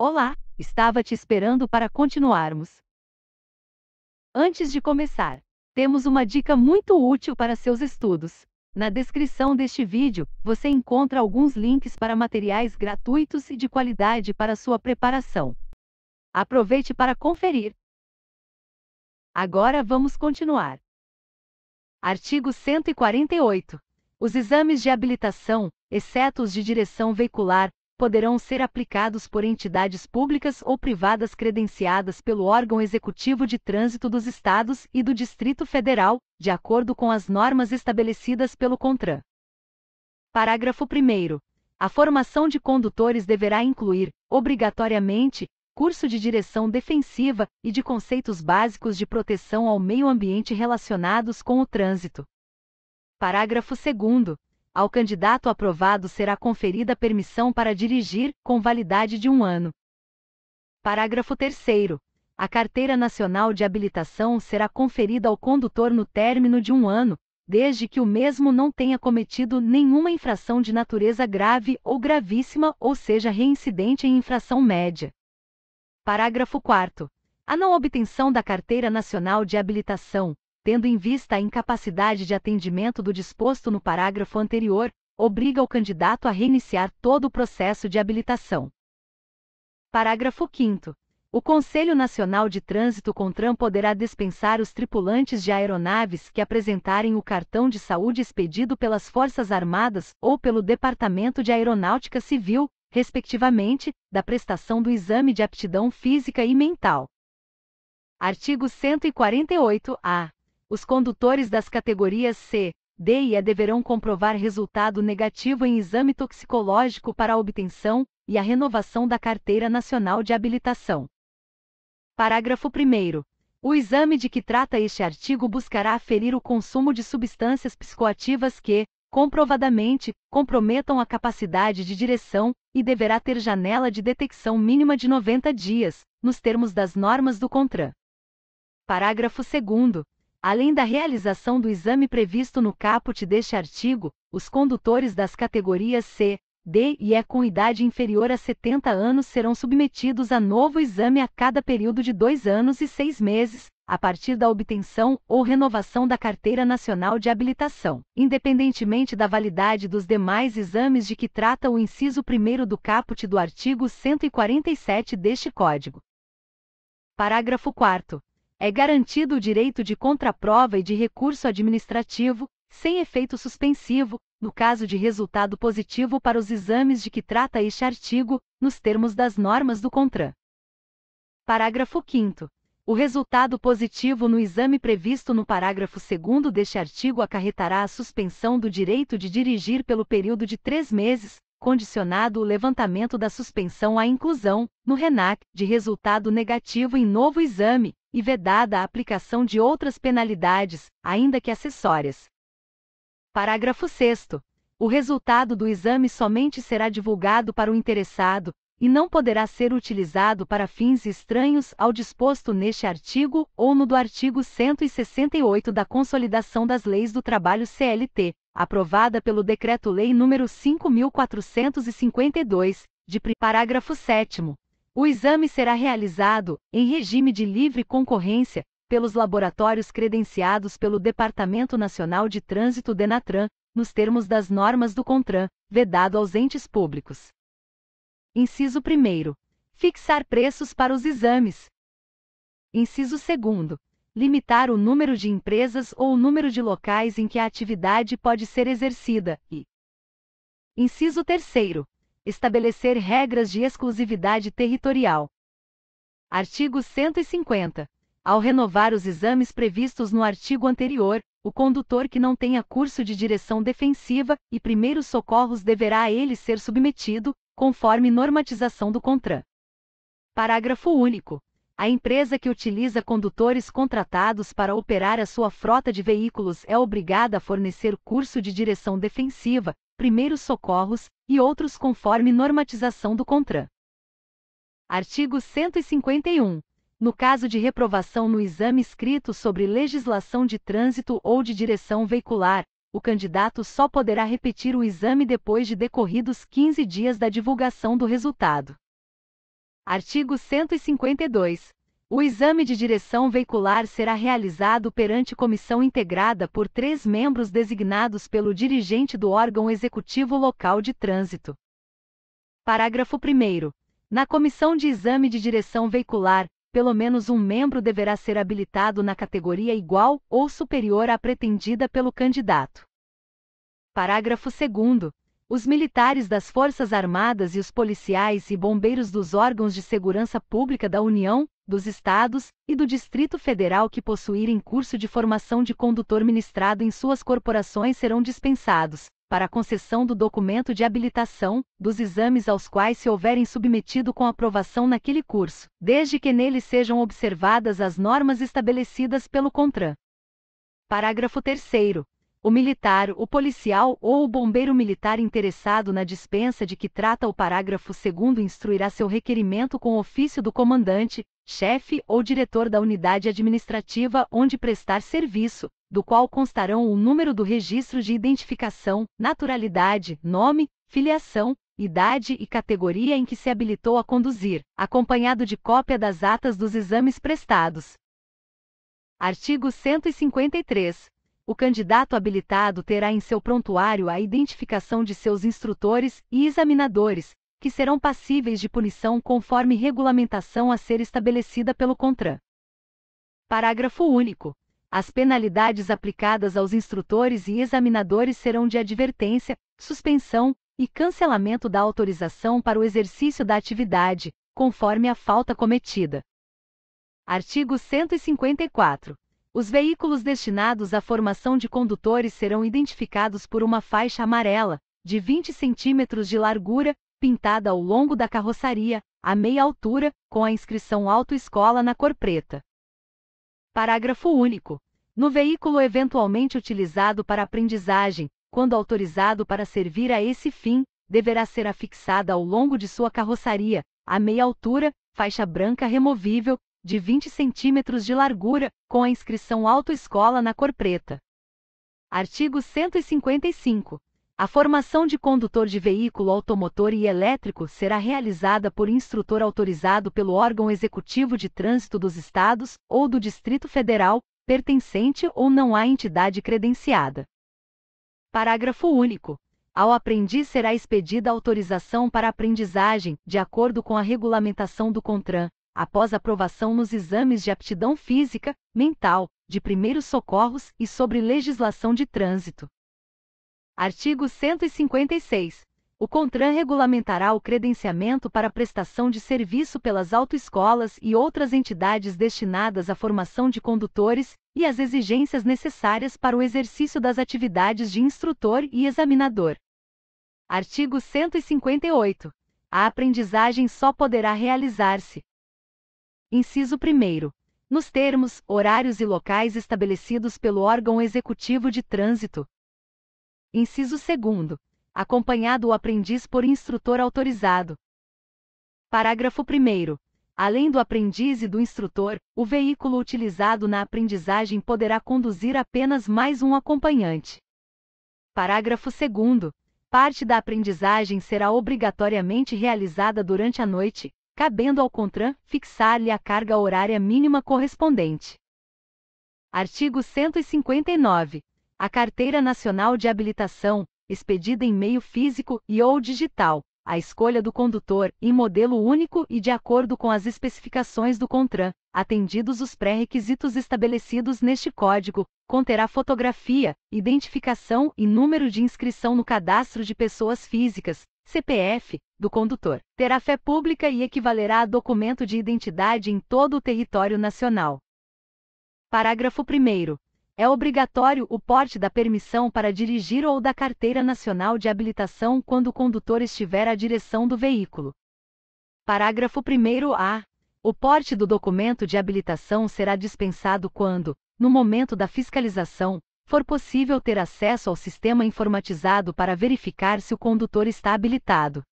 Olá, estava te esperando para continuarmos. Antes de começar, temos uma dica muito útil para seus estudos. Na descrição deste vídeo, você encontra alguns links para materiais gratuitos e de qualidade para sua preparação. Aproveite para conferir. Agora vamos continuar. Artigo 148. Os exames de habilitação, exceto os de direção veicular, poderão ser aplicados por entidades públicas ou privadas credenciadas pelo órgão executivo de trânsito dos Estados e do Distrito Federal, de acordo com as normas estabelecidas pelo CONTRAN. Parágrafo 1º. A formação de condutores deverá incluir, obrigatoriamente, curso de direção defensiva e de conceitos básicos de proteção ao meio ambiente relacionados com o trânsito. Parágrafo 2º. Ao candidato aprovado será conferida permissão para dirigir, com validade de 1 ano. Parágrafo 3º. A Carteira Nacional de Habilitação será conferida ao condutor no término de 1 ano, desde que o mesmo não tenha cometido nenhuma infração de natureza grave ou gravíssima ou seja reincidente em infração média. Parágrafo 4º. A não obtenção da Carteira Nacional de Habilitação, tendo em vista a incapacidade de atendimento do disposto no parágrafo anterior, obriga o candidato a reiniciar todo o processo de habilitação. Parágrafo 5º. O Conselho Nacional de Trânsito CONTRAN poderá dispensar os tripulantes de aeronaves que apresentarem o cartão de saúde expedido pelas Forças Armadas ou pelo Departamento de Aeronáutica Civil, respectivamente, da prestação do exame de aptidão física e mental. Artigo 148-A. Os condutores das categorias C, D e E deverão comprovar resultado negativo em exame toxicológico para a obtenção e a renovação da Carteira Nacional de Habilitação. Parágrafo 1º. O exame de que trata este artigo buscará aferir o consumo de substâncias psicoativas que, comprovadamente, comprometam a capacidade de direção, e deverá ter janela de detecção mínima de 90 dias, nos termos das normas do CONTRAN. Parágrafo 2º. Além da realização do exame previsto no caput deste artigo, os condutores das categorias C, D e E com idade inferior a 70 anos serão submetidos a novo exame a cada período de 2 anos e 6 meses, a partir da obtenção ou renovação da Carteira Nacional de Habilitação, independentemente da validade dos demais exames de que trata o inciso 1º do caput do artigo 147 deste Código. Parágrafo 4º. É garantido o direito de contraprova e de recurso administrativo, sem efeito suspensivo, no caso de resultado positivo para os exames de que trata este artigo, nos termos das normas do CONTRAN. Parágrafo 5º. O resultado positivo no exame previsto no parágrafo 2º deste artigo acarretará a suspensão do direito de dirigir pelo período de 3 meses, condicionado o levantamento da suspensão à inclusão, no RENAC, de resultado negativo em novo exame, e vedada a aplicação de outras penalidades, ainda que acessórias. Parágrafo 6º. O resultado do exame somente será divulgado para o interessado, e não poderá ser utilizado para fins estranhos ao disposto neste artigo ou no do artigo 168 da Consolidação das Leis do Trabalho CLT, aprovada pelo Decreto-Lei nº 5.452, Parágrafo 7º. O exame será realizado, em regime de livre concorrência, pelos laboratórios credenciados pelo Departamento Nacional de Trânsito DENATRAN, nos termos das normas do CONTRAN, vedado aos entes públicos. Inciso 1º. Fixar preços para os exames. Inciso 2º. Limitar o número de empresas ou o número de locais em que a atividade pode ser exercida e. Inciso 3º. Estabelecer regras de exclusividade territorial. Artigo 150. Ao renovar os exames previstos no artigo anterior, o condutor que não tenha curso de direção defensiva e primeiros socorros deverá a ele ser submetido, conforme normatização do CONTRAN. Parágrafo único. A empresa que utiliza condutores contratados para operar a sua frota de veículos é obrigada a fornecer curso de direção defensiva, primeiros socorros, e outros conforme normatização do CONTRAN. Artigo 151. No caso de reprovação no exame escrito sobre legislação de trânsito ou de direção veicular, o candidato só poderá repetir o exame depois de decorridos 15 dias da divulgação do resultado. Artigo 152. O exame de direção veicular será realizado perante comissão integrada por 3 membros designados pelo dirigente do órgão executivo local de trânsito. Parágrafo 1º. Na comissão de exame de direção veicular, pelo menos um membro deverá ser habilitado na categoria igual ou superior à pretendida pelo candidato. Parágrafo 2º. Os militares das Forças Armadas e os policiais e bombeiros dos órgãos de segurança pública da União, dos Estados e do Distrito Federal que possuírem curso de formação de condutor ministrado em suas corporações serão dispensados, para a concessão do documento de habilitação, dos exames aos quais se houverem submetido com aprovação naquele curso, desde que neles sejam observadas as normas estabelecidas pelo CONTRAN. Parágrafo 3º. O militar, o policial ou o bombeiro militar interessado na dispensa de que trata o parágrafo 2º instruirá seu requerimento com ofício do comandante, chefe ou diretor da unidade administrativa onde prestar serviço, do qual constarão o número do registro de identificação, naturalidade, nome, filiação, idade e categoria em que se habilitou a conduzir, acompanhado de cópia das atas dos exames prestados. Artigo 153. O candidato habilitado terá em seu prontuário a identificação de seus instrutores e examinadores, que serão passíveis de punição conforme regulamentação a ser estabelecida pelo CONTRAN. Parágrafo único. As penalidades aplicadas aos instrutores e examinadores serão de advertência, suspensão e cancelamento da autorização para o exercício da atividade, conforme a falta cometida. Artigo 154. Os veículos destinados à formação de condutores serão identificados por uma faixa amarela, de 20 centímetros de largura, pintada ao longo da carroçaria, à meia altura, com a inscrição Autoescola na cor preta. Parágrafo único. No veículo eventualmente utilizado para aprendizagem, quando autorizado para servir a esse fim, deverá ser afixada ao longo de sua carroçaria, à meia altura, faixa branca removível, de 20 centímetros de largura, com a inscrição Autoescola na cor preta. Artigo 155. A formação de condutor de veículo automotor e elétrico será realizada por instrutor autorizado pelo órgão executivo de trânsito dos Estados ou do Distrito Federal, pertencente ou não à entidade credenciada. Parágrafo único. Ao aprendiz será expedida autorização para aprendizagem, de acordo com a regulamentação do CONTRAN, após aprovação nos exames de aptidão física, mental, de primeiros socorros e sobre legislação de trânsito. Artigo 156. O CONTRAN regulamentará o credenciamento para prestação de serviço pelas autoescolas e outras entidades destinadas à formação de condutores e as exigências necessárias para o exercício das atividades de instrutor e examinador. Artigo 158. A aprendizagem só poderá realizar-se: Inciso 1º. Nos termos, horários e locais estabelecidos pelo órgão executivo de trânsito. Inciso 2º. Acompanhado o aprendiz por instrutor autorizado. Parágrafo 1º. Além do aprendiz e do instrutor, o veículo utilizado na aprendizagem poderá conduzir apenas mais um acompanhante. Parágrafo 2º. Parte da aprendizagem será obrigatoriamente realizada durante a noite, cabendo ao CONTRAN fixar-lhe a carga horária mínima correspondente. Artigo 159. A Carteira Nacional de Habilitação, expedida em meio físico e/ou digital, à escolha do condutor, em modelo único e de acordo com as especificações do CONTRAN, atendidos os pré-requisitos estabelecidos neste Código, conterá fotografia, identificação e número de inscrição no Cadastro de Pessoas Físicas, CPF, do condutor. Terá fé pública e equivalerá a documento de identidade em todo o território nacional. Parágrafo 1º. É obrigatório o porte da permissão para dirigir ou da Carteira Nacional de Habilitação quando o condutor estiver à direção do veículo. Parágrafo 1º-A. O porte do documento de habilitação será dispensado quando, no momento da fiscalização, for possível ter acesso ao sistema informatizado para verificar se o condutor está habilitado.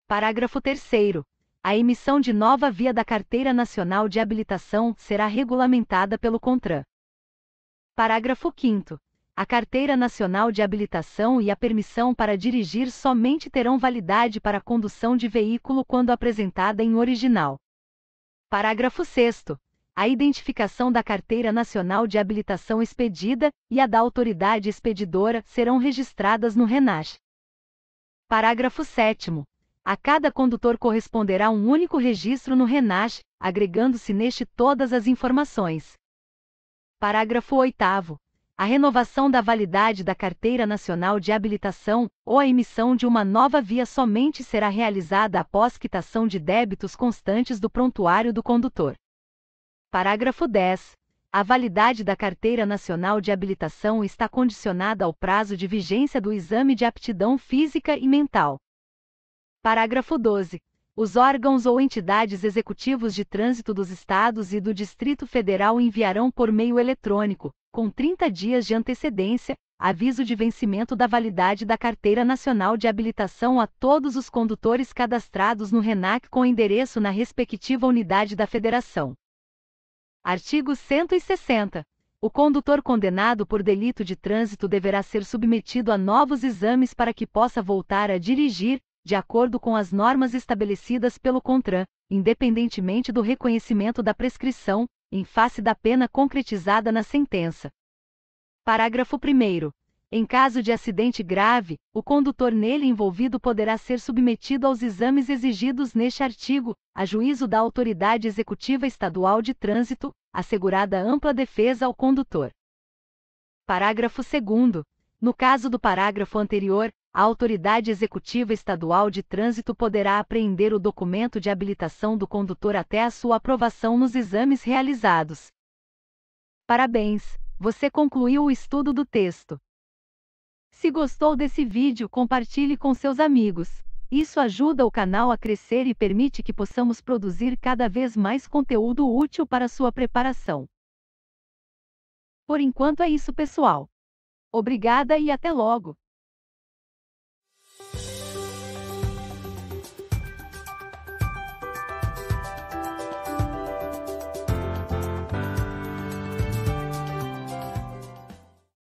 Parágrafo 3º. A emissão de nova via da Carteira Nacional de Habilitação será regulamentada pelo CONTRAN. Parágrafo 5º. A Carteira Nacional de Habilitação e a permissão para dirigir somente terão validade para a condução de veículo quando apresentada em original. Parágrafo 6º. A identificação da Carteira Nacional de Habilitação expedida e a da autoridade expedidora serão registradas no RENASH. Parágrafo 7º. A cada condutor corresponderá um único registro no RENASH, agregando-se neste todas as informações. Parágrafo 8º. A renovação da validade da Carteira Nacional de Habilitação, ou a emissão de uma nova via somente será realizada após quitação de débitos constantes do prontuário do condutor. Parágrafo 10. A validade da Carteira Nacional de Habilitação está condicionada ao prazo de vigência do exame de aptidão física e mental. Parágrafo 12. Os órgãos ou entidades executivos de trânsito dos Estados e do Distrito Federal enviarão por meio eletrônico, com 30 dias de antecedência, aviso de vencimento da validade da Carteira Nacional de Habilitação a todos os condutores cadastrados no RENAC com endereço na respectiva unidade da Federação. Artigo 160. O condutor condenado por delito de trânsito deverá ser submetido a novos exames para que possa voltar a dirigir, de acordo com as normas estabelecidas pelo CONTRAN, independentemente do reconhecimento da prescrição, em face da pena concretizada na sentença. Parágrafo 1º. Em caso de acidente grave, o condutor nele envolvido poderá ser submetido aos exames exigidos neste artigo, a juízo da Autoridade Executiva Estadual de Trânsito, assegurada ampla defesa ao condutor. Parágrafo 2º. No caso do parágrafo anterior, a Autoridade Executiva Estadual de Trânsito poderá apreender o documento de habilitação do condutor até a sua aprovação nos exames realizados. Parabéns! Você concluiu o estudo do texto. Se gostou desse vídeo, compartilhe com seus amigos. Isso ajuda o canal a crescer e permite que possamos produzir cada vez mais conteúdo útil para sua preparação. Por enquanto é isso, pessoal. Obrigada e até logo!